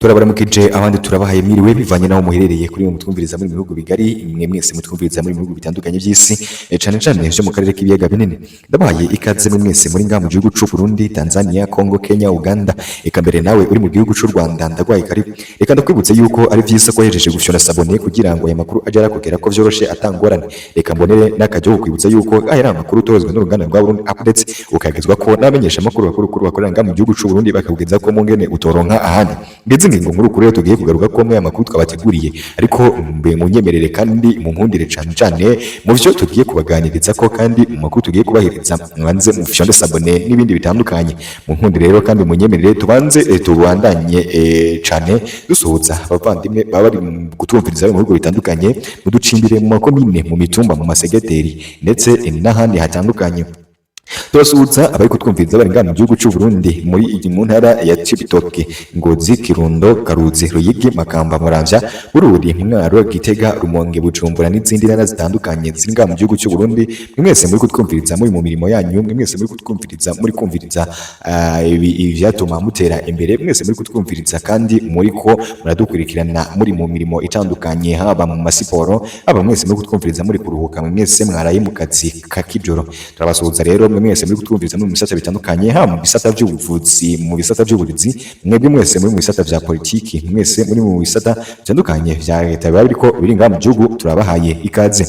Turabaramukije abandi turabahaye mwiriwe bivanye naho muherereye kuri mu twumviriza muri bihugu bigari mwe mwese mutwumviriza muri bihugu bitandukanye by'isi cane cane byo mu karere k'ibiyaga binini. Ndabahaye ikaze mwe mwese muri ngaha mu gihugu c'u Burundi, Tanzania, Congo, Kenya, Uganda, eka mbere nawe uri mu gihugu c'u Rwanda ndagwaye karibu. Reka ndakwibutse yuko ari vyiza ko hejeje gufyona sabone kugira ngo aya makuru aje arakugera ko vyoroshe atangorane. Reka mbonere n'akajyo kwibutsa yuko aya makuru tozwe n'uruganda rwa Burundi Updates ukagezwa ko n'abamenyesha makuru bakuru bakorera ngaha mu gihugu c'u Burundi bakakugeza ko mu ngene utoronka ahandi. Ngeze ingingo nkuru kuri tugiye kugaruka ko mwe amakuru twabateguriye ariko mbe munyemerere kandi mu nkundire cane mu byo tugiye kubaganiriza ko kandi mu makuru tugiye kubahereza mwanze mu fyonde sabone n'ibindi bitandukanye mu nkundire rero kandi munyemerere tubanze tubandanye cane dusohoza abavandimwe baba bari gutumviriza mu bihugu bitandukanye muducimbire mu makomine mu mitumba mu masegeteri ndetse n'ahandi hatandukanye. Turasuhuza abari kutwumviriza bari ngaha mu gihugu c'u Burundi muri iyi mu ntara ya Cibitoke, Ngozi, Kirundo, Karuzi, Ruyigi, Makamba, Muramvya, Bururi, Mwaro, Gitega, Rumonge, Bujumbura n'izindi ntara zitandukanye ziri ngaha mu gihugu c'u Burundi. Mwese muri kutwumviriza muri mu mirimo yanyu, mwese muri kutwumviriza muri kumviriza ivyatuma mutera imbere, mwese muri kutwumviriza kandi muri ko muradukurikirana muri mu mirimo itandukanye haba mu masiporo, haba mwese muri kutwumviriza muri kuruhuka, mwese mwaraye mu kazi kakijoro. Turabasuhuza rero mwese muri kutwumviriza mu bisata bitandukanye ha mu bisata by'ubuvuzi, mu bisata by'uburinzi, mwebwe mwese muri mu bisata vya politiki, mwese muri mu bisata bitandukanye vya leta biriko biri ngaha mu gihugu turabahaye ikaze.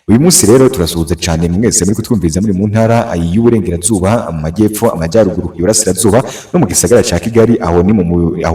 Uyu munsi rero turasuhuza cyane mwese muri kutwumviriza muri mu ntara y'uburengerazuba, amajyepfo, amajyaruguru, iburasirazuba no mu gisagara ca Kigali, aho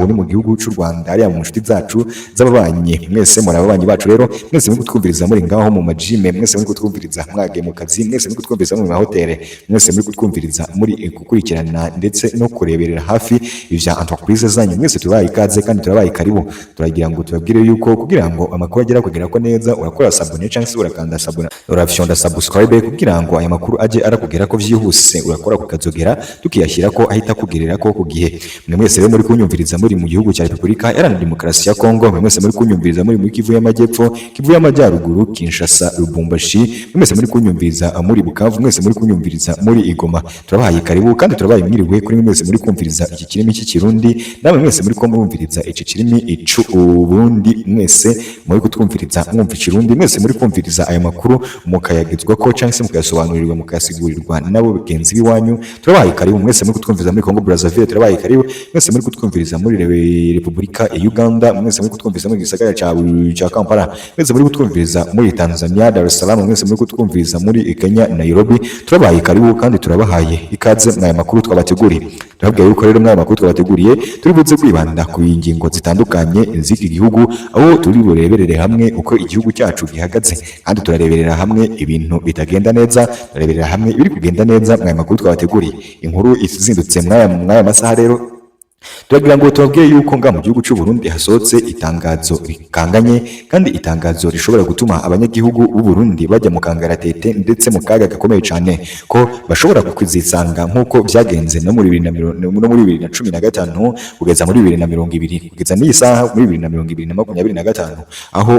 ni mu gihugu c'u Rwanda, ari mu nshuti zacu z'ababanyi. Mwese muri ababanyi bacu rero, mwese muri kutwumviriza muri ngaho mu majime, mwese muri kutwumviriza mwage mu kazi, mwese muri kutwumviriza mu mahoteli, mwese muri kutwumviriza muri gukurikirana ndetse no kureberera hafi ivya entreprise zanyu, mwese tubaye ikaze kandi turabaye karibu. Turagira ngo tubabwire yuko kugira ngo amakuru agera kugera ko neza urakora sabone cyangwa se urakanda sabone urafyonda subscribe kugira ngo aya makuru aje arakugera ko vyihuse, urakora kukazogera tukiyashyira ko ahita kugerera ko ku gihe. Mwe mwese rero muri kunyumviriza muri mu gihugu cya Repubulika Iharanira Demokarasi ya Kongo, mwe mwese muri kunyumviriza muri Kivu y'Amajyepfo, Kivu y'Amajyaruguru, Kinshasa, Lubumbashi, mwe mwese muri kunyumviriza muri Bukavu, mwese muri kunyumviriza muri Igoma, turabahaye karibu kandi turabaye mwiriwe kuri mwese muri kumviriza iki kirimi cy'Ikirundi, namwe mwese muri ko murumviriza iki kirimi c'Uburundi, mwese muri kutwumviriza mwumva Ikirundi, mwese muri kumviriza aya makuru mukayagezwa ko cyangwa se mukayasobanurirwa mukayasigurirwa nabo bagenzi biwanyu. Turabaye karibu mwese muri kutwumviriza muri Congo Brazzaville, turabaye karibu mwese muri kutwumviriza muri Repubulika ya Uganda, mwese muri kutwumviriza muri gisagara ca Kampala, mwese muri kutwumviriza muri Tanzania Dar es Salaam, mwese muri kutwumviriza muri Kenya Nairobi. Turabaye karibu kandi turabahaye ikaze mwaya makuru twabateguriye. Turabwiye yuko rero mwaya makuru twabateguriye turi buze kwibanda ku ingingo zitandukanye z'iki gihugu, aho turi bureberere hamwe uko igihugu cyacu gihagaze kandi turareberera hamwe ibintu bitagenda neza, turareberera hamwe ibiri kugenda neza. Mwaya makuru twabateguriye inkuru izindutse mwaya masaha rero turagira ngo tubabwiye yuko nga mu gihugu cy'u Burundi hasohotse itangazo rikanganye kandi itangazo rishobora gutuma abanyagihugu b'u Burundi bajya mu kangaratete ndetse mu kaga gakomeye cyane ko bashobora kwizisanga nk'uko byagenze no muri 2015 kugeza muri 2020 kugeza n'iyi saha muri 2025 aho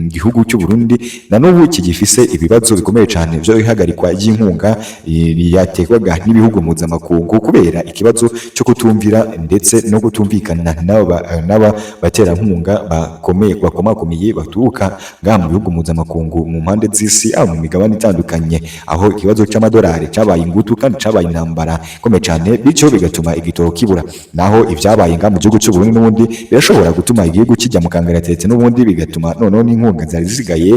igihugu cy'u Burundi na n'ubu kigifise ibibazo bikomeye cyane byo ihagarikwa y'inkunga yatekwaga n'ibihugu mpuzamakungu kubera ikibazo cyo kutumvira ndetse no gutumvikana n'aba baterankunga bakomakomeye baturuka ngaha mu bihugu mpuzamakungu mu mpande z'isi, aho mu migabane itandukanye, aho ikibazo c'amadolari cabaye ingutu kandi cabaye intambara ikomeye cyane, bityo bigatuma igitoro kibura. Naho ivyabaye ngaha mu gihugu cy'u Burundi n'ubundi birashobora gutuma igihugu kijya mu kangaratete, n'ubundi bigatuma noneho n'inkunga zari zisigaye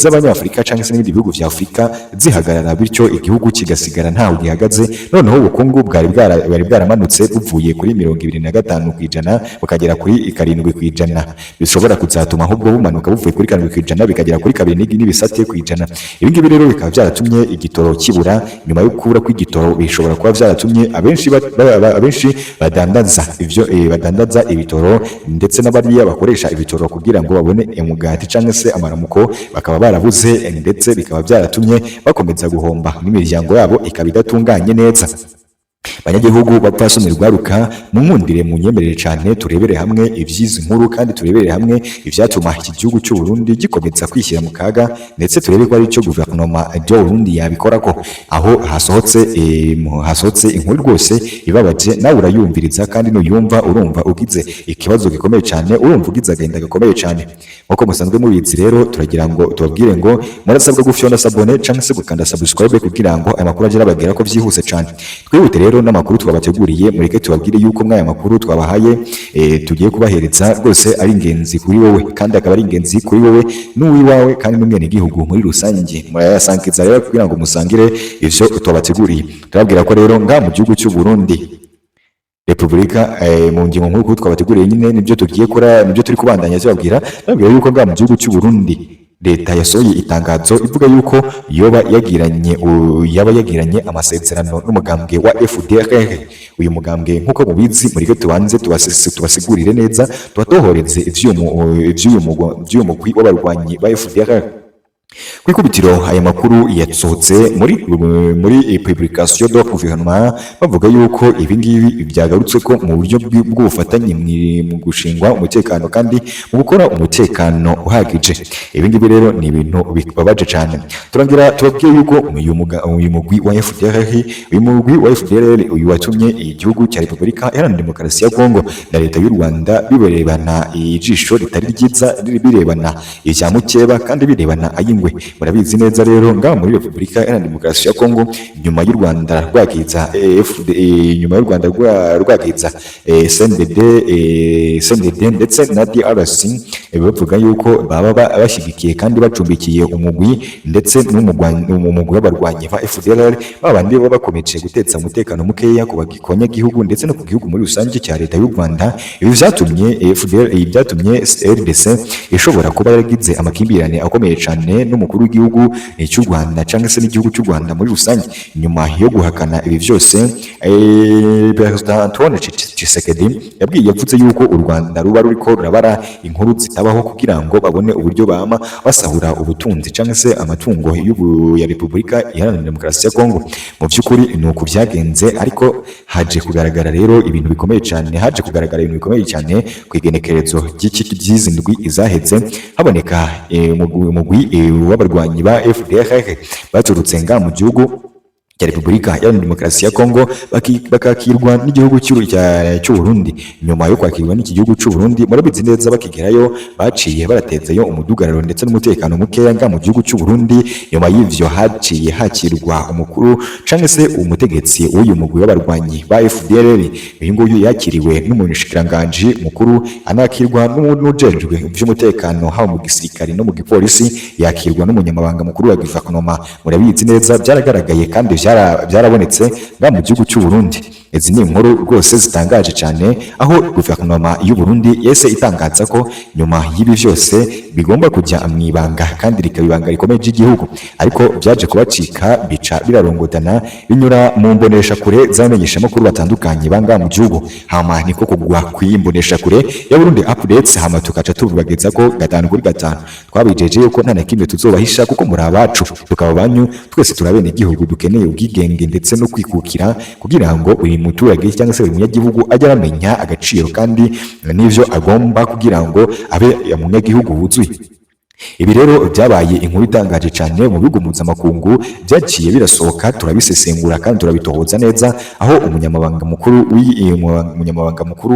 z'abanyafurika cyangwa se n'ibindi bihugu vya Afurika zihagarara, bityo igihugu kigasigara ntaho gihagaze. Noneho ubukungu bwari bwaramanutse buvuye kuri 25% bukagera kuri 7%, bishobora kuzatuma ahubwo bumanuka buvuye kuri 7% bikagera kuri 2.7%. Ibi ngibi rero bikaba byaratumye igitoro kibura. Nyuma yo kubura kw'igitoro bishobora kuba byaratumye abenshi badandaza ibitoro ndetse n'abariya bakoresha ibitoro kugira ngo babone umugati cyangwa se amaramuko bakaba barabuze, ndetse bikaba byaratumye bakomeza guhomba n'imiryango yabo ikaba idatunganye neza. banyagihugu bapfasoni rwaruka mu nkundire mu nyemerere cyane turebere hamwe ivyizi nkuru kandi turebere hamwe ivyatuma iki gihugu cy'u Burundi gikomeza kwishyira mu kaga ndetse turebe ko ari cyo guverinoma y'u Burundi yabikora ko aho hasohotse inkuru rwose ibabaje nawe urayumviriza kandi nuyumva urumva ugize ikibazo gikomeye cyane urumva ugize agenda gakomeye cyane nkuko musanzwe mubizi rero turagira ngo tubabwire ngo murasabwa gufyonda sabone cyangwa se gukanda subscribe kugira ngo aya makuru agere abagera ko byihuse cyane twihute rero n'amakuru twabateguriye mureke tubabwire yuko mwaya makuru twabahaye tugiye kubahereza rwose ari ingenzi kuri wowe kandi akaba ari ingenzi kuri wowe n'uwiwawe kandi n'umwene gihugu muri rusange murayasangiza rero kugira ngo musangire ivyo twabateguriye turabwira ko rero nga mu gihugu cy'u Burundi Republika mu ngingo nkuru twabateguriye nyine nibyo tugiye kora nibyo turi kubandanya zibabwira nabwira yuko nga mu gihugu cy'u Burundi leta yasohoye itangazo ivuga yuko yaba yagiranye amasezerano n'umugambwe wa FDLR uyu mugambwe nkuko mubizi muri ko tubanze tubasigurire neza tubatohoreze ivy'uyu mugwi w'abarwanyi ba FDLR kwikubitiro aya makuru yasohotse muri publication de gouvernement bavuga yuko ibingibi byagarutse ko mu buryo bw'ubufatanye mu gushingwa umutekano kandi mu gukora umutekano uhagije ibingibi rero ni ibintu bibabaje cyane turangira tubabwiye yuko uyu mugwi wa FDLR uyu watumye igihugu cya Republika Iharanira Demokarasi ya Kongo na leta y'u Rwanda birebana ijisho ritari ryiza birebana ivya mukeba kandi birebana ayingwe murabizi neza rero ngaho muri Republika Iharanira Demokarasi ya Kongo nyuma y'u Rwanda rwagiza rwagiza CNDD ndetse na DRC bavuga yuko baba bashyigikiye kandi bacumbikiye umugwi ndetse n'umugwi w'abarwanyi ba FDLR babandi baba bakomeje gutetsa umutekano mukeya ku bagikonya gihugu ndetse no ku gihugu muri rusange cya leta y'u Rwanda ibi byatumye RDC ishobora kuba yaragize amakimbirane akomeye cyane n'umukuru w'igihugu cy'u Rwanda cyangwa se n'igihugu cy'u Rwanda muri rusange nyuma yo guhakana ibi byose Perezida Antoine Tshisekedi yavuze yuko u Rwanda ruba ruriko rurabara inkuru zitabaho kugira ngo babone uburyo bama basahura ubutunzi cyangwa se amatungo ya Republika Iharanira Demokarasi ya Kongo mu by'ukuri ni uko byagenze ariko haje kugaragara ibintu bikomeye cyane ku igenekerezo ry'izi ndwi izahetse haboneka umugwi w'abarwanyi ba FDLR baturutse nga mu gihugu cya Republika Iharanira Demokarasi ya Kongo bakakirwa n'igihugu cy'u Burundi nyuma yo kwakirwa n'iki gihugu cy'u Burundi murabizi neza bakigerayo baciye baratezeyo umudugararo ndetse n'umutekano mukeya nga mu gihugu cy'u Burundi nyuma y'ivyo haciye hakirwa umukuru canke se umutegetsi w'uyu mugwi w'abarwanyi ba FDLR uyu nguyu yakiriwe n'umushikiranganje mukuru anakirwa n'ujejwe by'umutekano haba mu gisirikare no mu gipolisi yakirwa n'umunyamabanga mukuru wa guverinoma murabizi neza byaragaragaye kandi byarabonetse nga mu gihugu cy'u Burundi izi ni inkuru rwose zitangaje cyane aho guverinoma y'u Burundi yese itangaza ko nyuma y'ibi byose bigomba kujya mu ibanga kandi rikabibanga rikomeye ry'igihugu ariko byaje kubacika bica birarongotana binyura mu mbonesha kure zamenyesha makuru batandukanye banga mu gihugu hama niko kugwa kwimbonesha kure ya Burundi updates hama tukaca tubageza ko 5 kuri 5 twabijeje yuko nta na kimwe tuzobahisha kuko muri abacu tukaba banyu twese turabene igihugu dukeneye ubwigenge ndetse no kwikukira kugira ngo buri muturage cyangwa se buri munyagihugu ajya aramenya agaciro kandi n'ivyo agomba kugira ngo abe umunyagihugu wuzuye ibi rero byabaye inkuru itangaje cyane mu bihugu mpuzamakungu byaciye birasohoka turabisesengura kandi turabitohoza neza aho umunyamabanga mukuru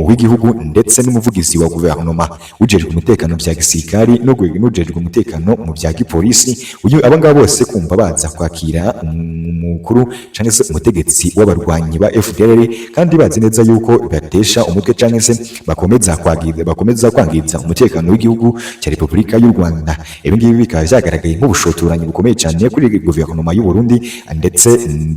w'igihugu ndetse n'umuvugizi wa guverinoma ujejwe umutekano bya gisirikari n'ujejwe umutekano mu bya gipolisi uyu abangaba bose kumva baza kwakira umukuru cyangwa se umutegetsi w'abarwanyi ba FDLR kandi bazi neza yuko batesha umutwe cyangwa se bakomeza kwangiza umutekano w'igihugu cya Republika y'u Rwanda ibingibi bikaba byagaragaye nk'ubushotoranyi bukomeye cyane kuri guverinoma y'u Burundi ndetse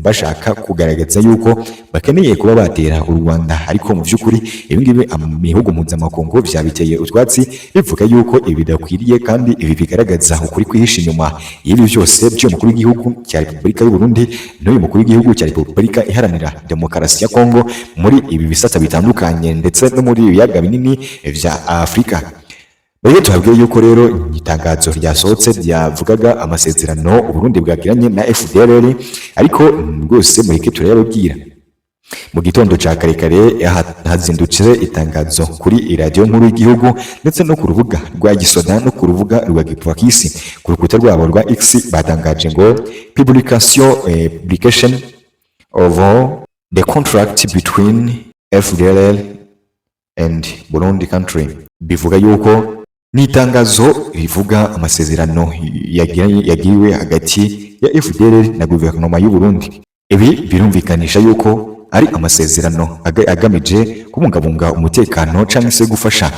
bashaka kugaragaza yuko bakeneye kuba batera u Rwanda ariko mu by'ukuri ibingibi ibihugu mpuzamakungu byabiteye utwatsi bivuga yuko ibi bidakwiriye kandi ibi bigaragaza ukuri kwihisha inyuma y'ibi byose by'umukuru w'igihugu cya Republika y'u Burundi n'uyu mukuru w'igihugu cya Republika Iharanira Demokarasi ya Kongo muri ibi bisata bitandukanye ndetse no muri ibiyaga binini vya Afrika. Rero tuhabwiye yuko rero itangazo ryasohotse ryavugaga amasezerano Uburundi bwagiranye na FDLR ariko rwose mureke turayababwira mu gitondo ca karekare hazindutse itangazo kuri iradiyo nkuru y'igihugu ndetse no ku rubuga rwa gisoda no ku rubuga rwa gipolisi ku rukuta rwabo rwa X batangaje ngo publication of the contract between FDLR and Burundi country. Bivuga yuko ni itangazo rivuga amasezerano yagiriwe hagati ya FDLR na guverinoma y'u Burundi. Ibi birumvikanisha yuko ari amasezerano agamije kubungabunga umutekano cyangwa se gufasha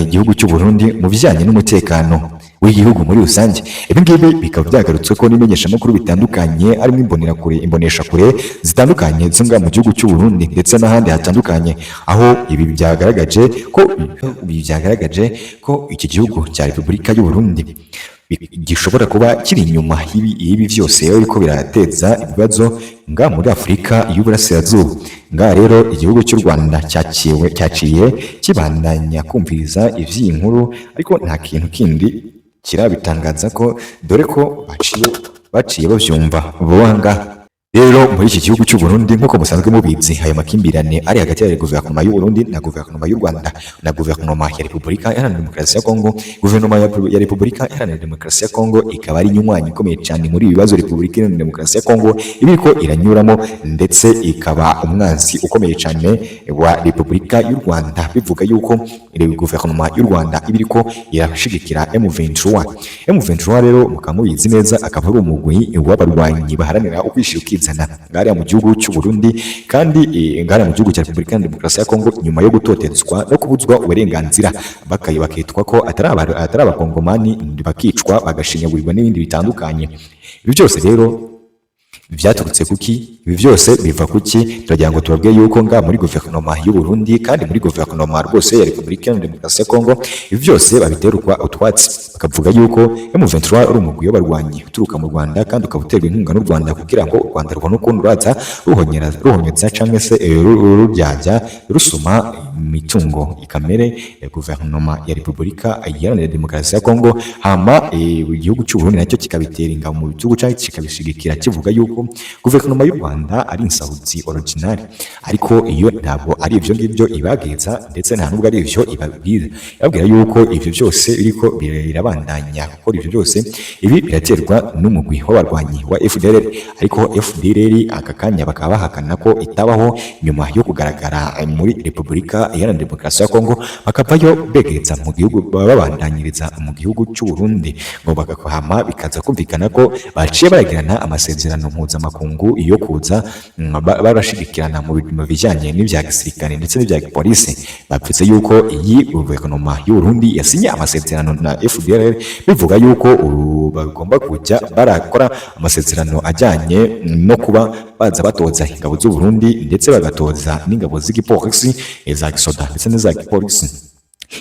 igihugu cy'u Burundi mu bijyanye n'umutekano w'igihugu muri rusange. Ibi ngibi bikaba byagarutswe ko n'imenyeshamakuru bitandukanye harimo imboneshakure zitandukanye zo mu gihugu cy'u Burundi ndetse n'ahandi hatandukanye, aho ibi byagaragaje ko iki gihugu cya Repubulika y'u Burundi gishobora kuba kiri inyuma y'ibi byose ariko birateza ibibazo muri Afurika y'Uburasirazuba. Rero igihugu cy'u Rwanda cyaciye kibandanya kumviriza ivy'iyi nkuru, ariko nta kintu kindi kirabitangaza ko dore ko baciye bavyumva banga. Rero muri iki gihugu cy'u Burundi nk'uko musanzwe mubizi, ayo makimbirane ari hagati ya guverinoma y'u Burundi na guverinoma y'u Rwanda na guverinoma ya Repubulika Iharanira Demokarasi ya Kongo. Guverinoma ya Repubulika Iharanira Demokarasi ya Kongo ikaba ari inywanyi ikomeye cyane muri ibi bibazo Repubulika Iharanira Demokarasi ya Kongo ibiriko iranyuramo, ndetse ikaba umwanzi ukomeye cyane wa Repubulika y'u Rwanda, bivuga yuko guverinoma y'u Rwanda ibiriko irashigikira M23 rero mukamubizi neza, akaba ari umugwi w'abarwanyi baharanira ukwishyira ukizana ngari mu gihugu cy'u Burundi kandi ngari mu gihugu cya Repubulika ya Demokarasi ya Kongo, nyuma yo gutotezwa no kubuzwa uburenganzira bakitwa ko atari abakongomani, bakicwa bagashinyagurirwa n'ibindi bitandukanye. Ibi byose rero byaturutse kuki? Ibi byose biva kuki? Turagira ngo tubabwiye yuko muri guverinoma y'u Burundi kandi muri guverinoma rwose ya Repubulika ya Demokarasi ya Kongo ibi byose babiterwa utwatsi, bakavuga yuko M23 ari umugwi w'abarwanyi uturuka mu Rwanda kandi ukabuterwa inkunga n'u Rwanda kugira ngo u Rwanda rubone ukuntu ruraza ruhonyeza cyangwa se ruryajya rusuma imitungo ikamere ya guverinoma ya Repubulika Iharanira Demokarasi ya Kongo, hama igihugu cy'u Burundi nacyo kikabitera ingabo mu gihugu cyacu kikabishigikira kivuga yuko guverinoma y'u Rwanda ari insahuzi original. Ariko iyo ntabwo ari ibyo ngibyo ibageza, ndetse nta nubwo ari ibyo ibabwira yuko ibyo byose biriko birabandanya gukora. Ibyo byose ibi biraterwa n'umugwi w'abarwanyi wa FDLR, ariko FDLR aka kanya bakaba bahakana ko itabaho nyuma yo kugaragara muri Repubulika Iharanira Demokarasi ya Kongo, bakavayo begereza mu gihugu babandanyiriza mu gihugu cy'u Burundi, ngo bagahama bikaza kumvikana ko baciye baragirana amasezerano mpuzamakungu iyo kuza barashigikirana mu bijyanye n'ibya gisirikare ndetse n'ibya polisi. Bapfutse yuko iyi guverinoma y'u Burundi yasinye amasezerano na FDLR, bivuga yuko bagomba kujya barakora amasezerano ajyanye no kuba baza batoza ingabo z'u Burundi ndetse bagatoza n'ingabo z'igipolisi za gisoda ndetse n'iza gipolisi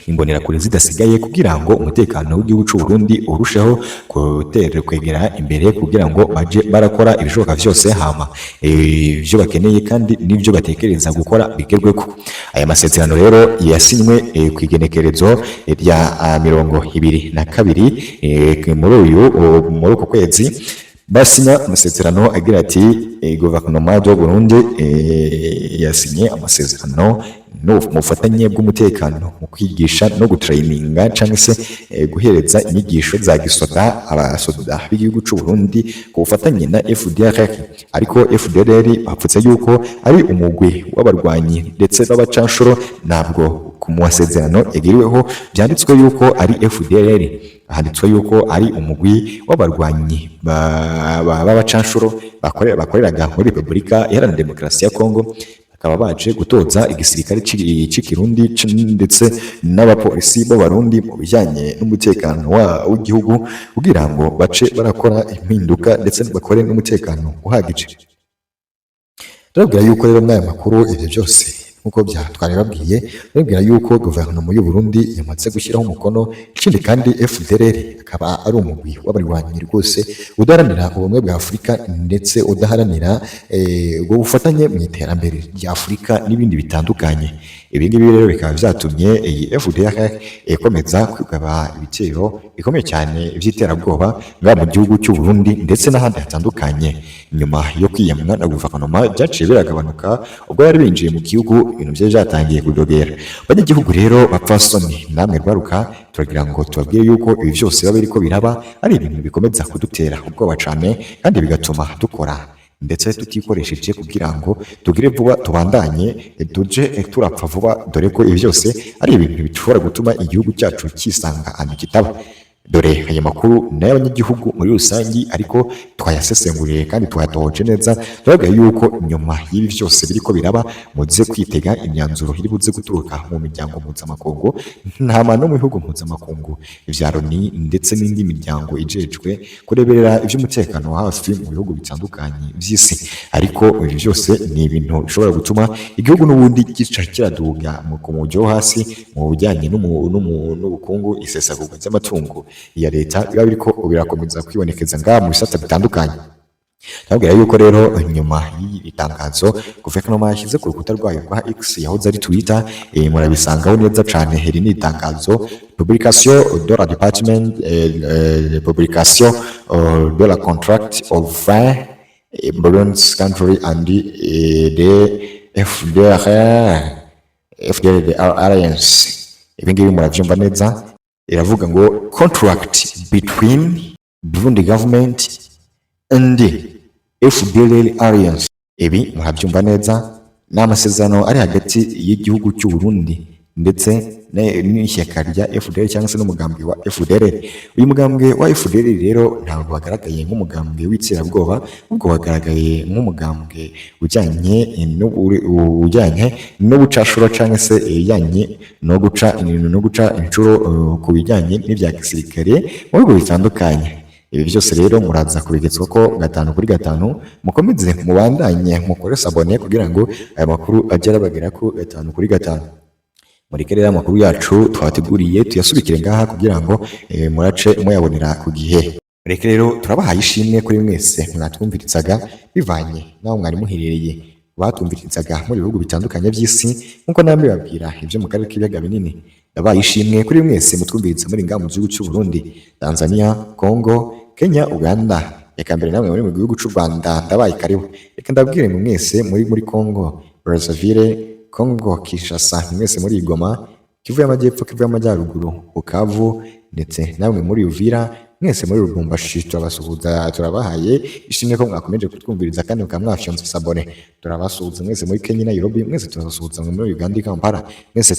imbonerakure zidasigaye, kugira ngo umutekano w'igihugu cy'u Burundi urusheho kwegera imbere, kugira ngo baje barakora ibishoboka byose hama ibyo bakeneye kandi n'ibyo batekereza gukora bigerweko. Aya masezerano rero yasinywe ku igenekerezo rya 22 muri uko kwezi, basinya amasezerano agira ati guverinoma y'u Burundi yasinye amasezerano n'ubufatanye bw'umutekano mu kwigisha no gutrayininga cyangwa se guhereza inyigisho za gisoda abasoda b'igihugu cy'u Burundi ku bufatanye na FDLR. Ariko FDLR bapfutse yuko ari umugwi w'abarwanyi ndetse n'abacanshuro, ntabwo ku masezerano yagiriweho byanditswe yuko ari FDLR, handitswe yuko ari umugwi w'abarwanyi b'abacanshuro bakoreraga muri Repubulika Iharanira Demokarasi ya Kongo, bakaba baje gutoza igisirikare cy'ikirundi ndetse n'abapolisi b'abarundi mu bijyanye n'umutekano w'igihugu, kugira ngo bace barakora impinduka ndetse bakore n'umutekano uhagije. Turabwira yuko rero mwaya makuru ibyo byose nkuko twari babwiye, babwira yuko guverinoma y'u Burundi yamaze gushyiraho umukono. Ikindi kandi FDLR akaba ari umugwi w'abarwanyi rwose udaharanira ubumwe bwa Afurika ndetse udaharanira ubwo bufatanye mu iterambere rya Afurika n'ibindi bitandukanye. ibi ngibi rero bikaba vyatumye iyi FDLR ikomeza kugaba ibitero bikomeye cyane vy'iterabwoba nga mu gihugu cy'u Burundi ndetse n'ahandi hatandukanye. Nyuma yo kwiyamwa na guverinoma byaciye biragabanuka ubwo yari binjiye mu gihugu, ibintu vyo vyatangiye kudogera. Abanyagihugu rero bapfasoni namwe rwaruka, turagira ngo tubabwire yuko ibi vyose biba biriko biraba ari ibintu bikomeza kudutera ubwoba cane kandi bigatuma dukora ndetse tutikoresheje kugira ngo tugire vuba tubandanye tuje turapfa vuba, dore ko ibi byose ari ibintu bishobora gutuma igihugu cyacu kisanga ahantu kitaba. Dore aya makuru n'abanyagihugu muri rusangi ariko twayasesenguriye kandi twayatohoje neza, turavuga yuko nyuma y'ibi byose biriko biraba muze kwitega imyanzuro iri buze guturuka mu miryango mpuzamakungu, ntama no mu bihugu mpuzamakungu ivya Loni ndetse n'indi miryango ijejwe kureberera ivy'umutekano hafi mu bihugu bitandukanye vy'isi. Ariko ibi byose ni ibintu bishobora gutuma igihugu n'ubundi gica kiraduga mu kumujyo hasi mu bijyanye n'ubukungu, isesagurwa ry'amatungo ya leta biba biriko birakomeza kwibonekeza ngaha mu bisata bitandukanye. Ndabwira yuko rero nyuma y'iri tangazo guverinoma yashyize ku rukuta rwayo rwa X yahoze ari Twitter, murabisangaho neza cane. Heri ni itangazo publication de la département publication de la contract of 20 Burundi's country and the FDLR alliance. Ibi ngibi muravyumva neza, iravuga ngo contract between Burundi government and FDLR alliance. Ibi murabyumva neza, n'amasezerano ari hagati y'igihugu cy'u Burundi ndetse n'ishyaka rya FDL cyangwa se n'umugambwe wa FDL. Uyu mugambwe wa FDL rero ntabwo wagaragaye nk'umugambwe w'iterabwoba, ahubwo wagaragaye nk'umugambwe ujyanye n'ubucashuro cyangwa se ijyanye no guca inshuro ku bijyanye n'ibya gisirikare mu bihugu bitandukanye. Ibi byose rero muraza kubigezwa ko 5/5, mukomeze mubandanye mukore sabone kugira ngo aya makuru ajye arabagera ko 5/5. Mureke rero amakuru yacu twateguriye tuyasubikire ngaha kugira ngo murace muyabonera ku gihe. Mureke rero turabahaye ishimwe kuri mwese mwatwumviritsaga bivanye naho mwari muherereye, batumviritsaga mu bihugu bitandukanye by'isi nkuko namwe babwira ibyo mu karere k'ibiyaga binini. Ndabahaye ishimwe kuri mwese mutwumviritsa muri ngaha mu gihugu cy'u Burundi, Tanzania, Congo, Kenya, Uganda, reka mbere namwe muri mu gihugu cy'u Rwanda ndabaye karibu. Reka ndabwire mu mwese muri Congo Brazzaville, Congo Kinshasa, mwese muri Goma, Kivu y'Amajyepfo, Kivu y'Amajyaruguru, Bukavu ndetse namwe muri Uvira, mwese muri Lubumbashi turabasuhuza, turabahaye ishimwe ko mwakomeje kutwumviriza kandi mukamwafyonza sabone. Turabasuhuza mwese muri Kenya, Nairobi, mwese turabasuhuza muri Uganda, Kampala, mwese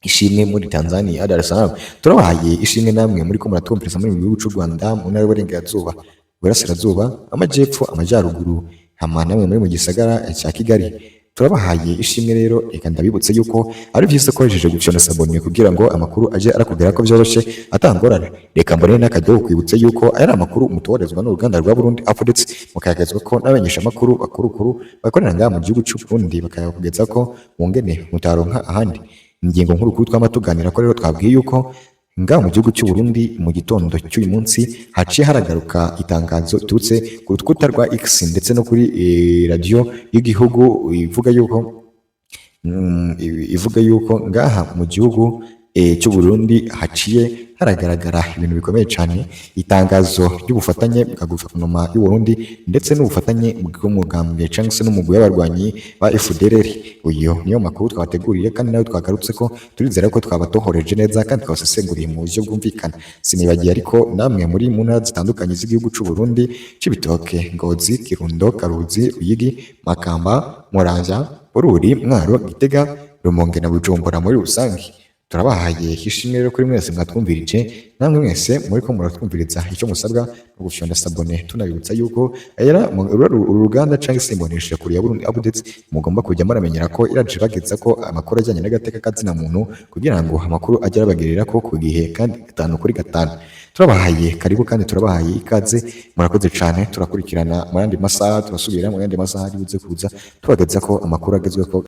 ishimwe muri Tanzania, Dar es Salaam. Turabahaye ishimwe namwe muri ko muratwumviriza muri gihugu cy'u Rwanda, mu ntara y'Uburengerazuba, Burasirazuba, Amajyepfo, Amajyaruguru, hama namwe muri mu gisagara cya Kigali. Turabahaye ishimwe rero, reka ndabibutse yuko ari byiza koresheje gufyona sabone kugira ngo amakuru aje arakugera ko byoroshye atangorana. Reka mbone n'akajyo kwibutse yuko ari amakuru mutoherezwa n'uruganda rwa Burundi Updates, mukayagezwa ko n'abanyesha makuru bakuru bakorera ngaha mu gihugu cy'u Burundi, bakayakugeza ko mungene mutaronka ahandi. Ingingo nkuru kuri twamatuganira ko rero twabwiye yuko ngaha mu gihugu cy'u Burundi mu gitondo cy'uyu munsi haciye haragaruka itangazo turutse ku rukuta rwa X ndetse no kuri radio y'igihugu ivuga yuko ngaha mu gihugu cy'u Burundi haciye haragaragara ibintu bikomeye cyane, itangazo ry'ubufatanye bwa guverinoma y'u Burundi ndetse n'ubufatanye bw'umugambwe cyangwa se n'umugwi w'abarwanyi ba FDLR. Uyu niyo makuru twateguriye kandi nawe twagarutse ko turizera ko twabatohoreje neza kandi twasesenguriye mu buryo bwumvikana. Sinibagiye ariko namwe muri mu ntara zitandukanye z'igihugu cy'u Burundi, Cibitoke, Ngozi, Kirundo, Karuzi, Ruyigi, Makamba, Muramvya, Bururi, Mwaro, Gitega, Rumonge na Bujumbura muri rusange. Turabahaye ishimwe rero kuri mwese mwatwumvirije, namwe mwese muri ko muratwumviriza. Icyo musabwa no gufyonda sabone, tunabibutsa yuko uruganda cyangwa se imbonesha kuri ya Burundi Updates mugomba kujya muramenyera ko iraje bageza ko amakuru ajyanye n'agateka kazina muntu kugira ngo amakuru ajye arabagerera ko ku gihe kandi 5/5. Turabahaye karibu kandi turabahaye ikaze, murakoze cyane. Turakurikirana mu yandi masaha, turasubira mu yandi masaha ari buze kuza tubageza ko amakuru agezwe ko